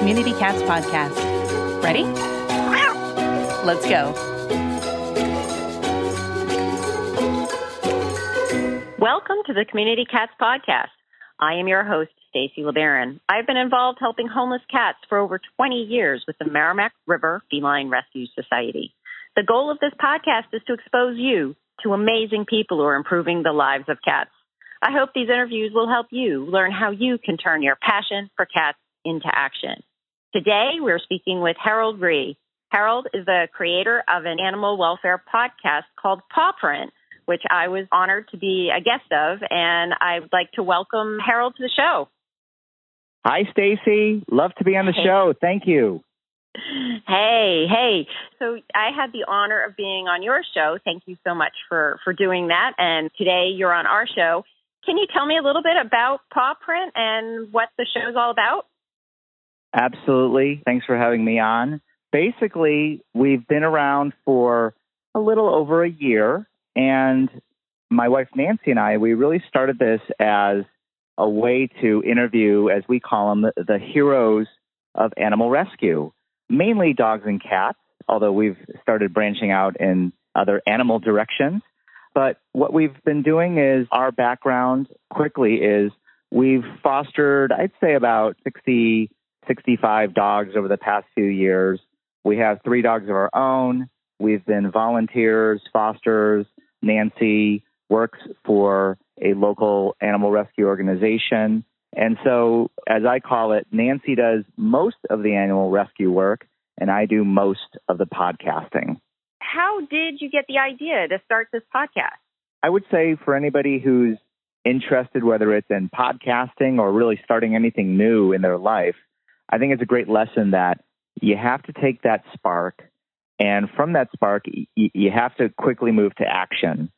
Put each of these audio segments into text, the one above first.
Community Cats Podcast. Ready? Let's go. Welcome to the Community Cats Podcast. I am your host, Stacy LeBaron. I've been involved helping homeless cats for over 20 years with the Merrimack River Feline Rescue Society. The goal of this podcast is to expose you to amazing people who are improving the lives of cats. I hope these interviews will help you learn how you can turn your passion for cats into action. Today, we're speaking with Rhee. Harold is the creator of an animal welfare podcast called Pawprint, which I was honored to be a guest of, and I would like to welcome Harold to the show. Hi, Stacy. Love to be on the show. Thank you. Hey. So I had the honor of being on your show. Thank you so much for doing that. And today you're on our show. Can you tell me a little bit about Pawprint and what the show's all about? Absolutely. Thanks for having me on. Basically, we've been around for a little over a year. And my wife, Nancy, and I, we really started this as a way to interview, as we call them, the heroes of animal rescue, mainly dogs and cats, although we've started branching out in other animal directions. But what we've been doing is our background quickly is we've fostered, I'd say about 60, 65 dogs over the past few years. We have 3 dogs of our own. We've been volunteers, fosters. Nancy works for a local animal rescue organization. And so, as I call it, Nancy does most of the animal rescue work, and I do most of the podcasting. How did you get the idea to start this podcast? I would say for anybody who's interested, whether it's in podcasting or really starting anything new in their life, I think it's a great lesson that you have to take that spark. And from that spark, you have to quickly move to action.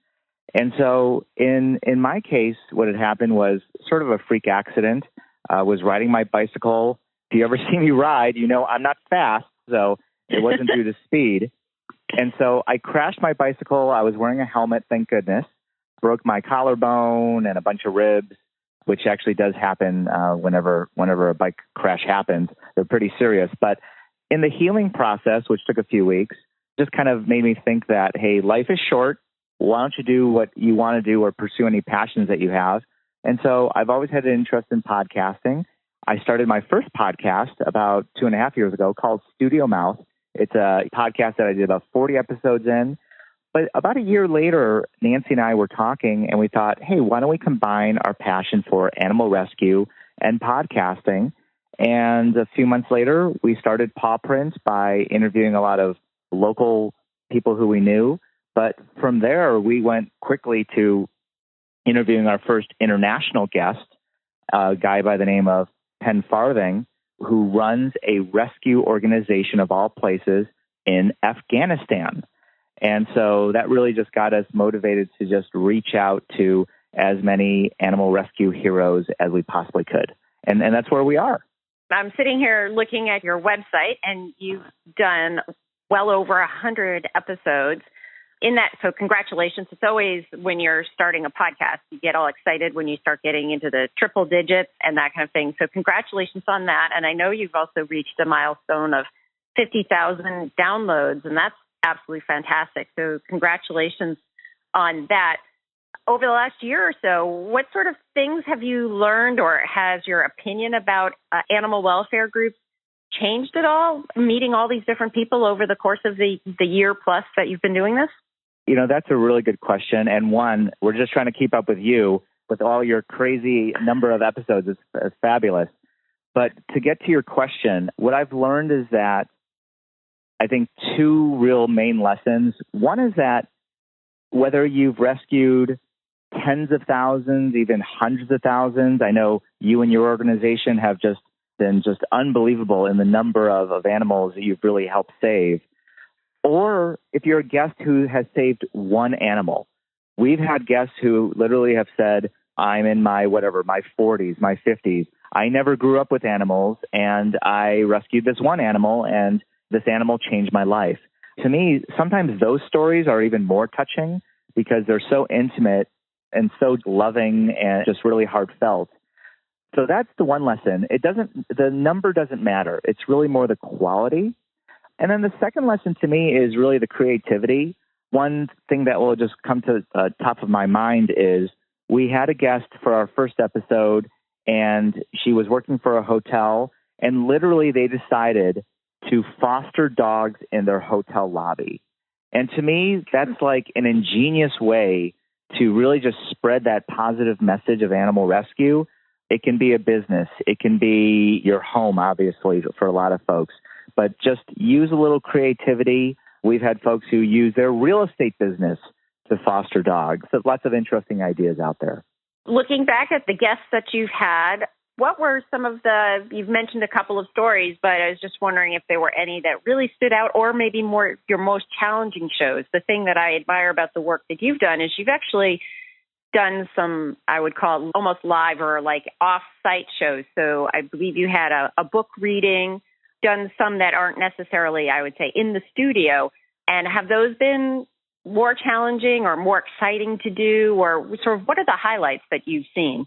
And so in my case, what had happened was sort of a freak accident. I was riding my bicycle. If you ever see me ride, you know I'm not fast, so it wasn't due to speed. And so I crashed my bicycle. I was wearing a helmet, thank goodness. Broke my collarbone and a bunch of ribs, which actually does happen whenever a bike crash happens. They're pretty serious. But in the healing process, which took a few weeks, just kind of made me think that, hey, life is short. Why don't you do what you want to do or pursue any passions that you have? And so I've always had an interest in podcasting. I started my first podcast about 2.5 years ago called Studio Mouth. It's a podcast that I did about 40 episodes in. But about a year later, Nancy and I were talking and we thought, hey, why don't we combine our passion for animal rescue and podcasting? And a few months later, we started Pawprint by interviewing a lot of local people who we knew. But from there, we went quickly to interviewing our first international guest, a guy by the name of Penn Farthing, who runs a rescue organization of all places in Afghanistan. And so that really just got us motivated to just reach out to as many animal rescue heroes as we possibly could. And that's where we are. I'm sitting here looking at your website, and you've done well over 100 episodes in that. So congratulations. It's always when you're starting a podcast, you get all excited when you start getting into the triple digits and that kind of thing. So congratulations on that. And I know you've also reached a milestone of 50,000 downloads, and that's absolutely fantastic. So congratulations on that. Over the last year or so, what sort of things have you learned, or has your opinion about animal welfare groups changed at all, meeting all these different people over the course of the year plus that you've been doing this? You know, that's a really good question. And one, we're just trying to keep up with you with all your crazy number of episodes. It's fabulous. But to get to your question, what I've learned is that I think 2 real main lessons. One is that whether you've rescued tens of thousands, even hundreds of thousands, I know you and your organization have just been just unbelievable in the number of animals that you've really helped save. Or if you're a guest who has saved one animal. We've had guests who literally have said, I'm in my 40s, my 50s. I never grew up with animals, and I rescued this one animal, and this animal changed my life. To me, sometimes those stories are even more touching because they're so intimate and so loving and just really heartfelt. So that's the one lesson. The number doesn't matter. It's really more the quality. And then the second lesson to me is really the creativity. One thing that will just come to the top of my mind is we had a guest for our first episode, and she was working for a hotel, and literally they decided to foster dogs in their hotel lobby. And to me, that's like an ingenious way to really just spread that positive message of animal rescue. It can be a business. It can be your home, obviously, for a lot of folks. But just use a little creativity. We've had folks who use their real estate business to foster dogs. So lots of interesting ideas out there. Looking back at the guests that you've had, what were some of you've mentioned a couple of stories, but I was just wondering if there were any that really stood out, or maybe more your most challenging shows. The thing that I admire about the work that you've done is you've actually done some, I would call almost live or like off-site shows. So I believe you had a book reading, done some that aren't necessarily, I would say, in the studio. And have those been more challenging or more exciting to do? Or sort of what are the highlights that you've seen?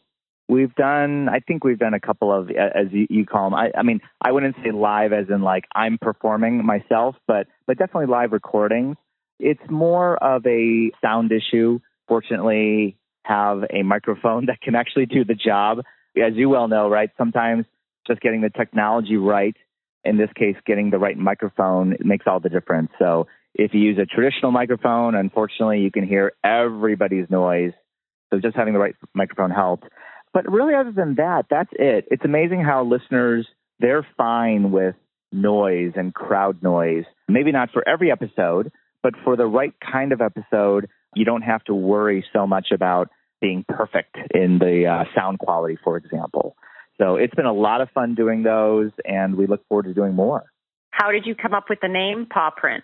I think we've done a couple of, as you call them. I mean, I wouldn't say live as in like I'm performing myself, but definitely live recordings. It's more of a sound issue. Fortunately, have a microphone that can actually do the job. As you well know, right? Sometimes just getting the technology right, in this case, getting the right microphone, it makes all the difference. So if you use a traditional microphone, unfortunately, you can hear everybody's noise. So just having the right microphone helped. But really, other than that, that's it. It's amazing how listeners, they're fine with noise and crowd noise. Maybe not for every episode, but for the right kind of episode, you don't have to worry so much about being perfect in the sound quality, for example. So it's been a lot of fun doing those, and we look forward to doing more. How did you come up with the name Pawprint?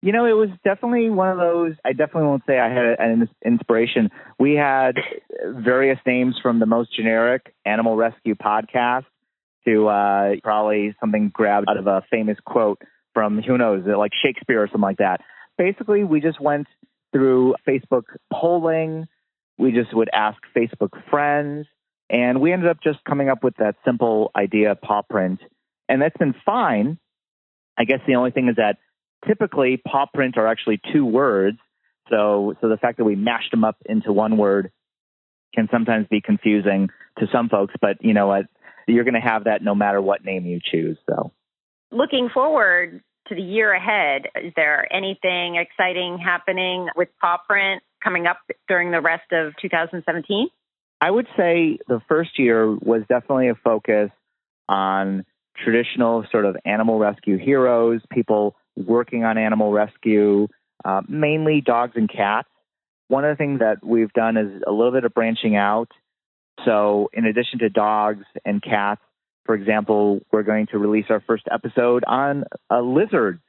You know, it was definitely one of those, I definitely won't say I had an inspiration. We had various names from the most generic animal rescue podcast to probably something grabbed out of a famous quote from, who knows, like Shakespeare or something like that. Basically, we just went through Facebook polling. We just would ask Facebook friends, and we ended up just coming up with that simple idea, Pawprint. And that's been fine. I guess the only thing is that typically, Pawprint are actually two words, so the fact that we mashed them up into one word can sometimes be confusing to some folks, but you know what? You're going to have that no matter what name you choose. So, looking forward to the year ahead, is there anything exciting happening with Pawprint coming up during the rest of 2017? I would say the first year was definitely a focus on traditional sort of animal rescue heroes, people working on animal rescue, mainly dogs and cats. One of the things that we've done is a little bit of branching out. So in addition to dogs and cats, for example, we're going to release our first episode on lizards,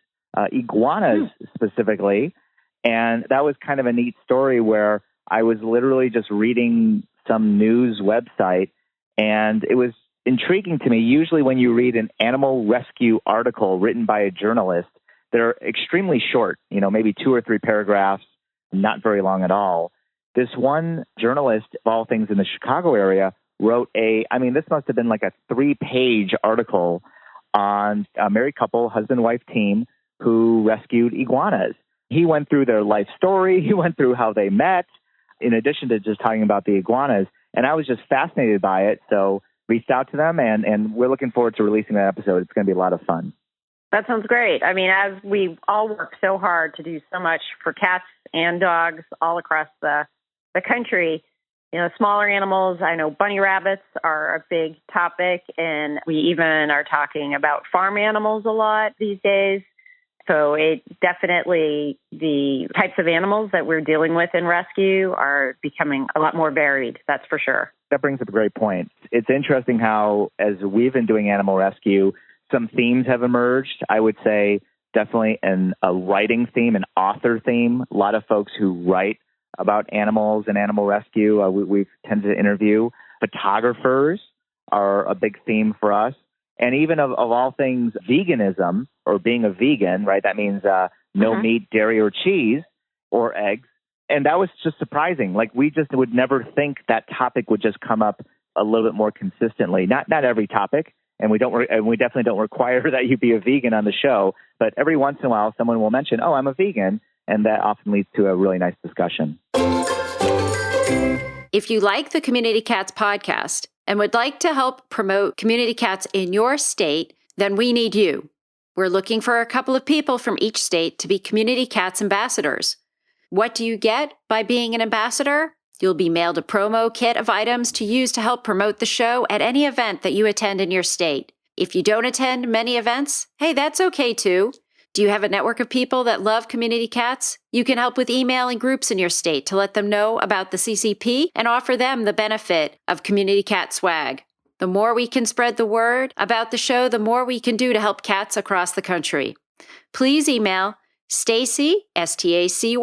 iguanas specifically. And that was kind of a neat story where I was literally just reading some news website, and it was intriguing to me. Usually when you read an animal rescue article written by a journalist, they're extremely short, you know, maybe 2 or 3 paragraphs, not very long at all. This one journalist, of all things in the Chicago area, wrote this must have been like a 3-page article on a married couple, husband-wife team, who rescued iguanas. He went through their life story. He went through how they met, in addition to just talking about the iguanas. And I was just fascinated by it. So reached out to them, and we're looking forward to releasing that episode. It's going to be a lot of fun. That sounds great. I mean, as we all work so hard to do so much for cats and dogs all across the country, you know, smaller animals, I know bunny rabbits are a big topic, and we even are talking about farm animals a lot these days. So it definitely, the types of animals that we're dealing with in rescue are becoming a lot more varied, that's for sure. That brings up a great point. It's interesting how, as we've been doing animal rescue, some themes have emerged. I would say definitely a writing theme, an author theme. A lot of folks who write about animals and animal rescue, we've tended to interview. Photographers are a big theme for us. And even of all things, veganism, or being a vegan, right? That means no meat, dairy, or cheese, or eggs. And that was just surprising. Like, we just would never think that topic would just come up a little bit more consistently. Not every topic, and we definitely don't require that you be a vegan on the show, but every once in a while someone will mention, "Oh, I'm a vegan," and that often leads to a really nice discussion. If you like the Community Cats podcast and would like to help promote community cats in your state, then we need you. We're looking for a couple of people from each state to be Community Cats ambassadors. What do you get by being an ambassador? You'll be mailed a promo kit of items to use to help promote the show at any event that you attend in your state. If you don't attend many events, hey, that's okay too. Do you have a network of people that love community cats? You can help with emailing groups in your state to let them know about the CCP and offer them the benefit of community cat swag. The more we can spread the word about the show, the more we can do to help cats across the country. Please email Stacy, Stacy,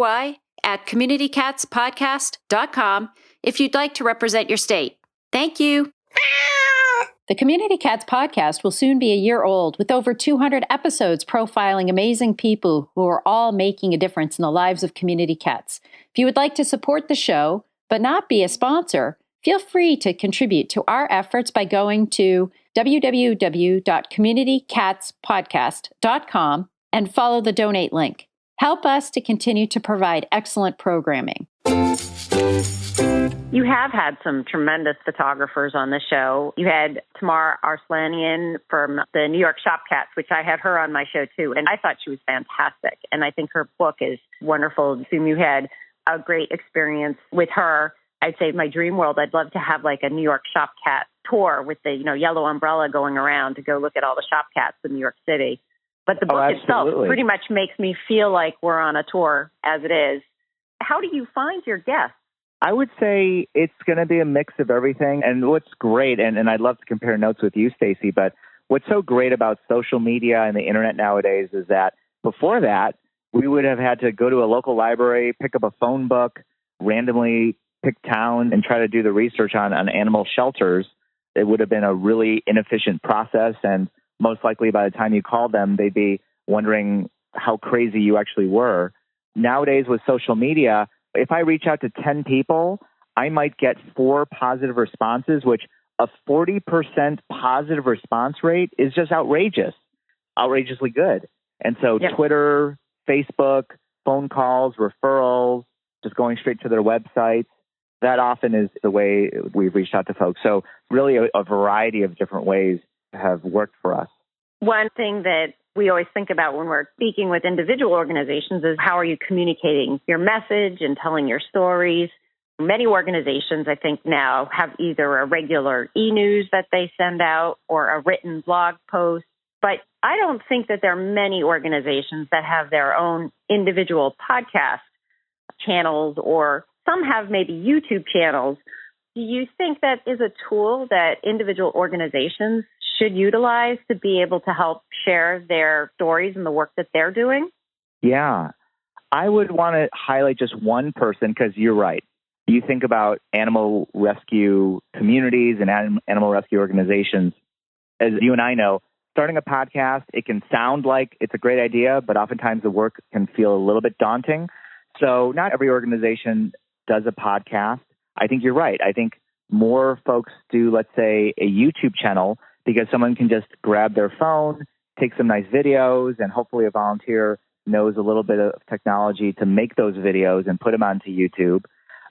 at communitycatspodcast.com if you'd like to represent your state. Thank you. The Community Cats podcast will soon be a year old, with over 200 episodes profiling amazing people who are all making a difference in the lives of community cats. If you would like to support the show, but not be a sponsor, feel free to contribute to our efforts by going to www.communitycatspodcast.com and follow the donate link. Help us to continue to provide excellent programming. You have had some tremendous photographers on the show. You had Tamar Arslanian from the New York Shop Cats, which I had her on my show too, and I thought she was fantastic. And I think her book is wonderful. Assume you had a great experience with her. I'd say my dream world, I'd love to have like a New York Shop Cat tour with the yellow umbrella going around to go look at all the shop cats in New York City. But the book itself pretty much makes me feel like we're on a tour as it is. How do you find your guests? I would say it's going to be a mix of everything. And what's great, and I'd love to compare notes with you, Stacy, but what's so great about social media and the internet nowadays is that before that, we would have had to go to a local library, pick up a phone book, randomly pick town, and try to do the research on animal shelters. It would have been a really inefficient process, and most likely by the time you called them, they'd be wondering how crazy you actually were. Nowadays with social media, if I reach out to 10 people, I might get 4 positive responses, which a 40% positive response rate is just outrageously good. And so Twitter, Facebook, phone calls, referrals, just going straight to their websites, that often is the way we've reached out to folks. So really a variety of different ways have worked for us. One thing that we always think about when we're speaking with individual organizations is how are you communicating your message and telling your stories. Many organizations, I think now, have either a regular e-news that they send out or a written blog post. But I don't think that there are many organizations that have their own individual podcast channels, or some have maybe YouTube channels. Do you think that is a tool that individual organizations should utilize to be able to help share their stories and the work that they're doing? Yeah. I would want to highlight just one person, because you're right. You think about animal rescue communities and animal rescue organizations. As you and I know, starting a podcast, it can sound like it's a great idea, but oftentimes the work can feel a little bit daunting. So not every organization does a podcast. I think you're right. I think more folks do, let's say, a YouTube channel, because someone can just grab their phone, take some nice videos, and hopefully a volunteer knows a little bit of technology to make those videos and put them onto YouTube.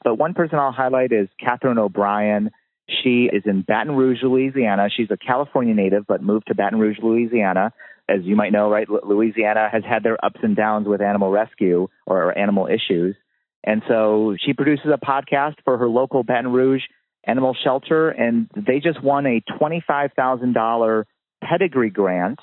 But one person I'll highlight is Catherine O'Brien. She is in Baton Rouge, Louisiana. She's a California native, but moved to Baton Rouge, Louisiana. As you might know, right, Louisiana has had their ups and downs with animal rescue or animal issues. And so she produces a podcast for her local Baton Rouge animal shelter, and they just won a $25,000 pedigree grant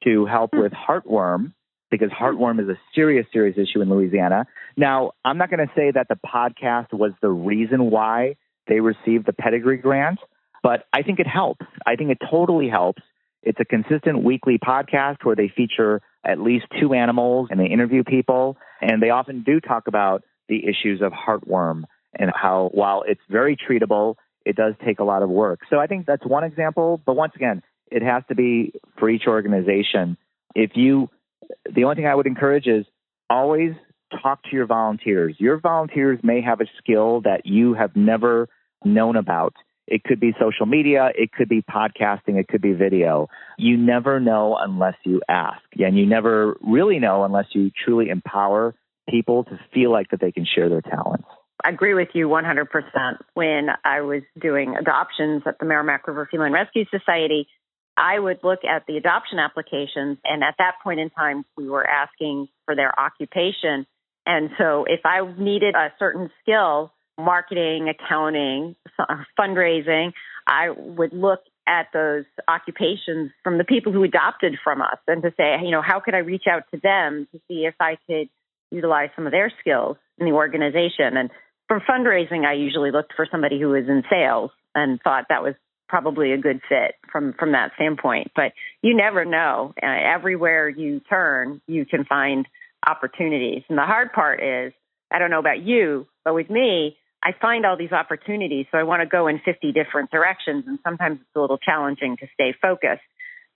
to help with heartworm, because heartworm is a serious, serious issue in Louisiana. Now, I'm not going to say that the podcast was the reason why they received the pedigree grant, but I think it helps. I think it totally helps. It's a consistent weekly podcast where they feature at least 2 animals and they interview people, and they often do talk about the issues of heartworm and how, while it's very treatable, it does take a lot of work. So I think that's one example. But once again, it has to be for each organization. The only thing I would encourage is always talk to your volunteers. Your volunteers may have a skill that you have never known about. It could be social media. It could be podcasting. It could be video. You never know unless you ask. And you never really know unless you truly empower people to feel like that they can share their talents. I agree with you 100%. When I was doing adoptions at the Merrimack River Feline Rescue Society, I would look at the adoption applications. And at that point in time, we were asking for their occupation. And so if I needed a certain skill, marketing, accounting, fundraising, I would look at those occupations from the people who adopted from us and to say, how could I reach out to them to see if I could utilize some of their skills in the organization. And for fundraising, I usually looked for somebody who was in sales and thought that was probably a good fit from that standpoint. But you never know. Everywhere you turn, you can find opportunities. And the hard part is, I don't know about you, but with me, I find all these opportunities. So I want to go in 50 different directions. And sometimes it's a little challenging to stay focused.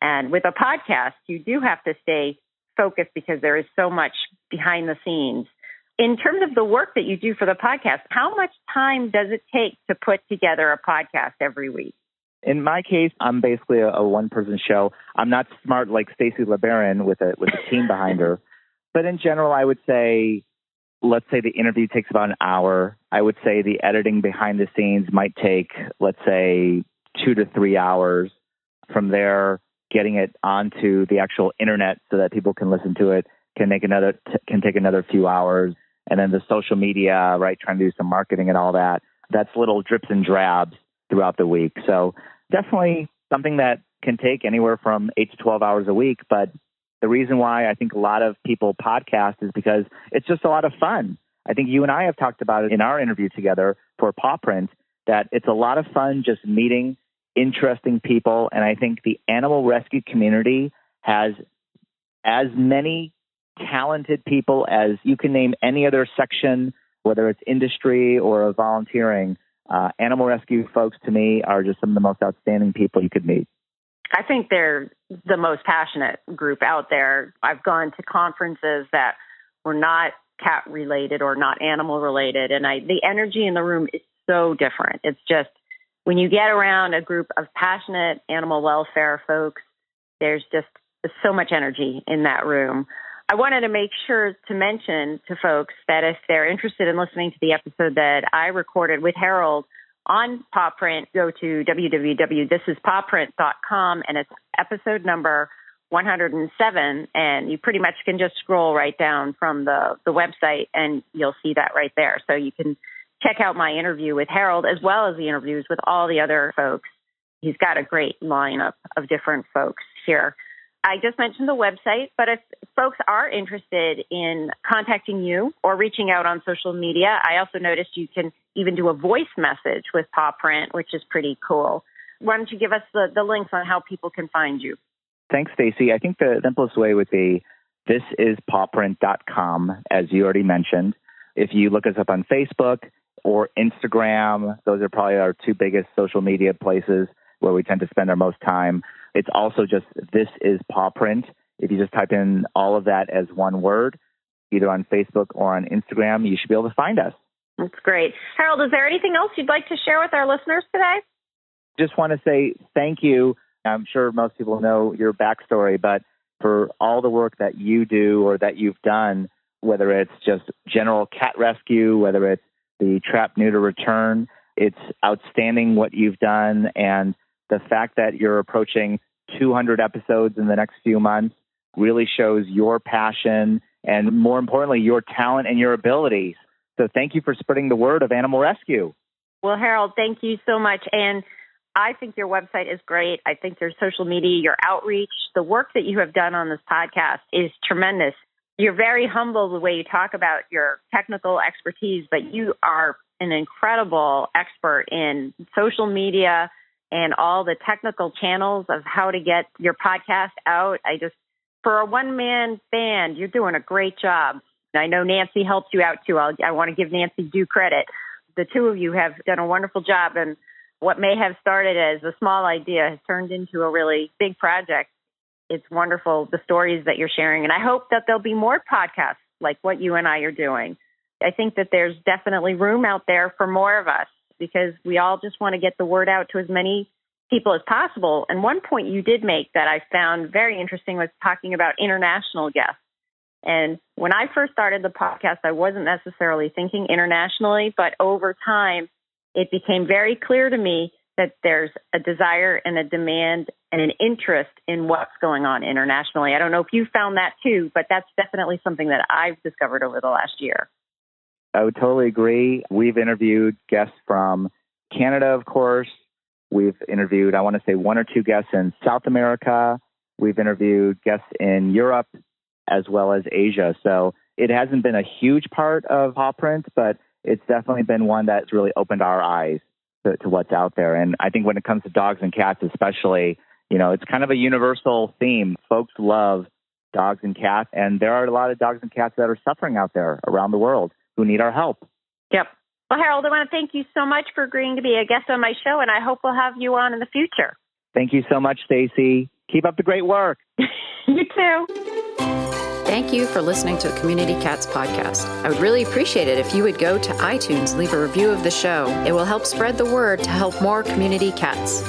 And with a podcast, you do have to stay focused because there is so much behind the scenes. In terms of the work that you do for the podcast, how much time does it take to put together a podcast every week? In my case, I'm basically a one-person show. I'm not smart like Stacey LeBaron with a team behind her. But in general, I would say, let's say the interview takes about an hour. I would say the editing behind the scenes might take, let's say, 2 to 3 hours. From there, getting it onto the actual internet so that people can listen to it can take another few hours. And then the social media, right, trying to do some marketing and all that. That's little drips and drabs throughout the week. So definitely something that can take anywhere from 8 to 12 hours a week. But the reason why I think a lot of people podcast is because it's just a lot of fun. I think you and I have talked about it in our interview together for Pawprint, that it's a lot of fun just meeting interesting people. And I think the animal rescue community has as many talented people as you can name any other section, whether it's industry or volunteering. Animal rescue folks, to me, are just some of the most outstanding people you could meet. I think they're the most passionate group out there. I've gone to conferences that were not cat related or not animal related, and the energy in the room is so different. It's just when you get around a group of passionate animal welfare folks, there's so much energy in that room. I wanted to make sure to mention to folks that if they're interested in listening to the episode that I recorded with Harold on Pawprint, go to www.thisispawprint.com, and it's episode number 107. And you pretty much can just scroll right down from the website and you'll see that right there. So you can check out my interview with Harold as well as the interviews with all the other folks. He's got a great lineup of different folks here. I just mentioned the website, but if folks are interested in contacting you or reaching out on social media, I also noticed you can even do a voice message with Pawprint, which is pretty cool. Why don't you give us the links on how people can find you? Thanks, Stacey. I think the simplest way would be thisispawprint.com, as you already mentioned. If you look us up on Facebook or Instagram, those are probably our two biggest social media places where we tend to spend our most time. It's also just This Is Pawprint. If you just type in all of that as one word, either on Facebook or on Instagram, you should be able to find us. That's great. Harold, is there anything else you'd like to share with our listeners today? Just want to say thank you. I'm sure most people know your backstory, but for all the work that you do or that you've done, whether it's just general cat rescue, whether it's the trap, neuter, return, it's outstanding what you've done. And the fact that you're approaching 200 episodes in the next few months really shows your passion and, more importantly, your talent and your abilities. So thank you for spreading the word of animal rescue. Well, Harold, thank you so much. And I think your website is great. I think your social media, your outreach, the work that you have done on this podcast is tremendous. You're very humble the way you talk about your technical expertise, but you are an incredible expert in social media and all the technical channels of how to get your podcast out. For a one-man band, you're doing a great job. I know Nancy helped you out too. I want to give Nancy due credit. The two of you have done a wonderful job, and what may have started as a small idea has turned into a really big project. It's wonderful, the stories that you're sharing, and I hope that there'll be more podcasts like what you and I are doing. I think that there's definitely room out there for more of us. because we all just want to get the word out to as many people as possible. And one point you did make that I found very interesting was talking about international guests. And when I first started the podcast, I wasn't necessarily thinking internationally, but over time, it became very clear to me that there's a desire and a demand and an interest in what's going on internationally. I don't know if you found that too, but that's definitely something that I've discovered over the last year. I would totally agree. We've interviewed guests from Canada, of course. We've interviewed, I want to say, 1 or 2 guests in South America. We've interviewed guests in Europe as well as Asia. So it hasn't been a huge part of Pawprint, but it's definitely been one that's really opened our eyes to what's out there. And I think when it comes to dogs and cats especially, it's kind of a universal theme. Folks love dogs and cats, and there are a lot of dogs and cats that are suffering out there around the world who need our help. Yep. Well, Harold, I want to thank you so much for agreeing to be a guest on my show, and I hope we'll have you on in the future. Thank you so much, Stacy. Keep up the great work. You too. Thank you for listening to the Community Cats podcast. I would really appreciate it if you would go to iTunes and leave a review of the show. It will help spread the word to help more community cats.